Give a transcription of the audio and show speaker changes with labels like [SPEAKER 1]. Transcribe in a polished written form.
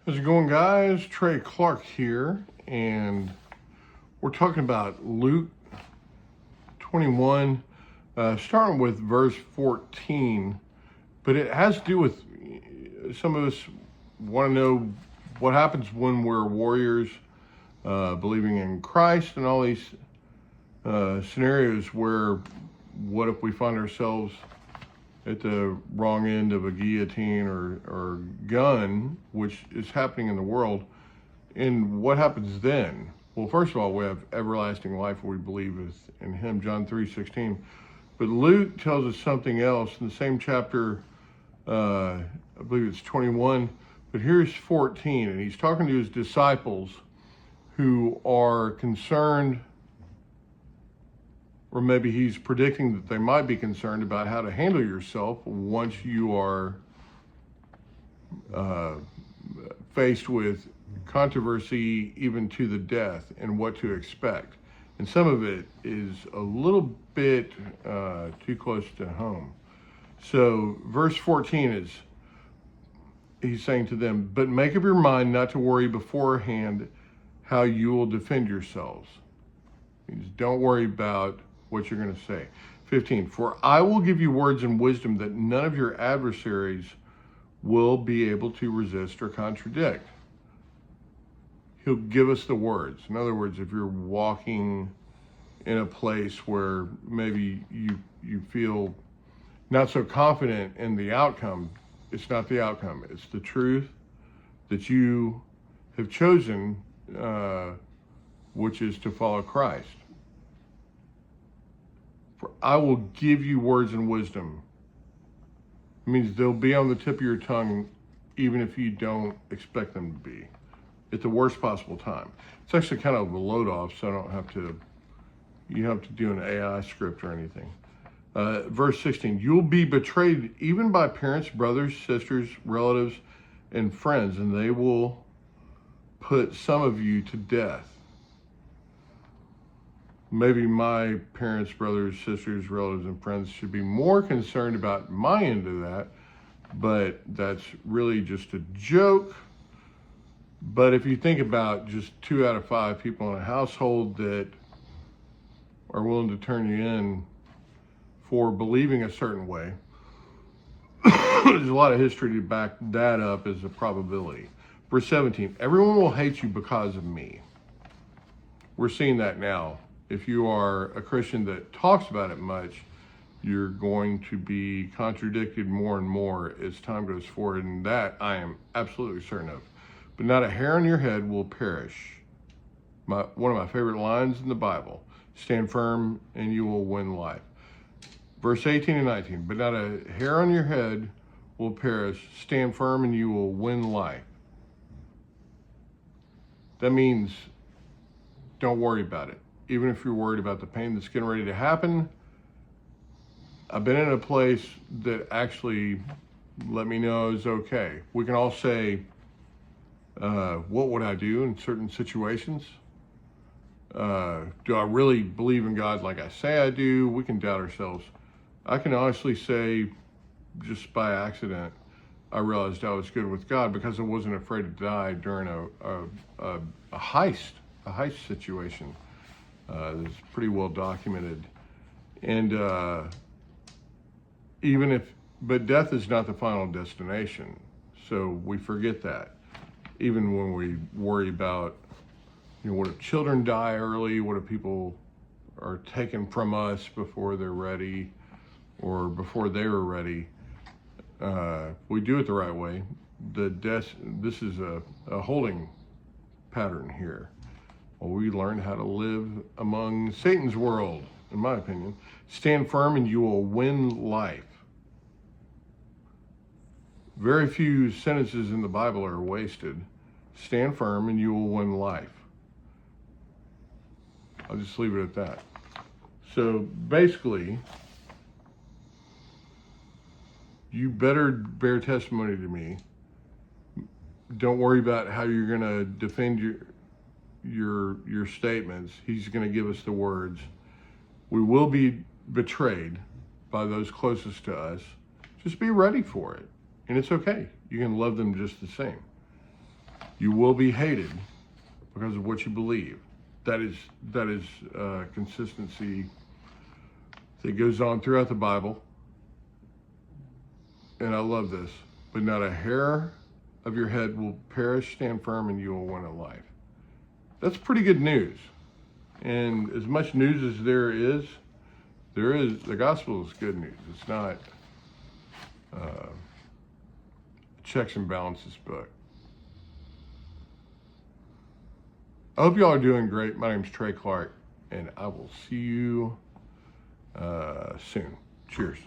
[SPEAKER 1] How's it going, guys? Trey Clark here, and we're talking about Luke 21, starting with verse 14, but it has to do with some of us want to know what happens when we're warriors, believing in Christ, and all these scenarios where what if we find ourselves at the wrong end of a guillotine or gun, which is happening in the world, and what happens then? Well, first of all, we have everlasting life, we believe is in him, John 3:16. But Luke tells us something else in the same chapter, I believe it's 21, but here's 14, and he's talking to his disciples who are concerned, or maybe he's predicting that they might be concerned about how to handle yourself once you are faced with controversy, even to the death, and what to expect. And some of it is a little bit too close to home. So verse 14 is, he's saying to them, but make up your mind not to worry beforehand how you will defend yourselves. Means don't worry about what you're going to say. 15, for I will give you words and wisdom that none of your adversaries will be able to resist or contradict. He'll give us the words. In other words, if you're walking in a place where maybe you feel not so confident in the outcome, it's not the outcome. It's the truth that you have chosen, which is to follow Christ. For I will give you words and wisdom. It means they'll be on the tip of your tongue even if you don't expect them to be, at the worst possible time. It's actually kind of a load off, so I don't have to, you don't have to do an AI script or anything. Verse 16, you'll be betrayed even by parents, brothers, sisters, relatives, and friends, and they will put some of you to death. Maybe my parents, brothers, sisters, relatives, and friends should be more concerned about my end of that, but that's really just a joke. But if you think about just 2 out of 5 people in a household that are willing to turn you in for believing a certain way, there's a lot of history to back that up as a probability. Verse 17, everyone will hate you because of me. We're seeing that now. If you are a Christian that talks about it much, you're going to be contradicted more and more as time goes forward, and that I am absolutely certain of. But not a hair on your head will perish. One of my favorite lines in the Bible, stand firm and you will win life. Verse 18 and 19, but not a hair on your head will perish, stand firm and you will win life. That means don't worry about it. Even if you're worried about the pain that's getting ready to happen, I've been in a place that actually let me know is okay. We can all say, what would I do in certain situations? Do I really believe in God like I say I do? We can doubt ourselves. I can honestly say, just by accident, I realized I was good with God because I wasn't afraid to die during a heist situation. It's pretty well documented. And but death is not the final destination. So we forget that. Even when we worry about, what if children die early? What if people are taken from us before they're ready or before they were ready? We do it the right way. This is a holding pattern here. Well, we learn how to live among Satan's world, in my opinion. Stand firm and you will win life. Very few sentences in the Bible are wasted. Stand firm and you will win life. I'll just leave it at that. So basically, you better bear testimony to me. Don't worry about how you're going to defend your statements. He's going to give us the words. We will be betrayed by those closest to us. Just be ready for it. And it's okay. You can love them just the same. You will be hated because of what you believe. That is consistency that goes on throughout the Bible. And I love this. But not a hair of your head will perish. Stand firm and you will win a life. That's pretty good news. And as much news as there is, the gospel is good news. It's not checks and balances book. I hope y'all are doing great. My name's Trey Clark, and I will see you soon. Cheers.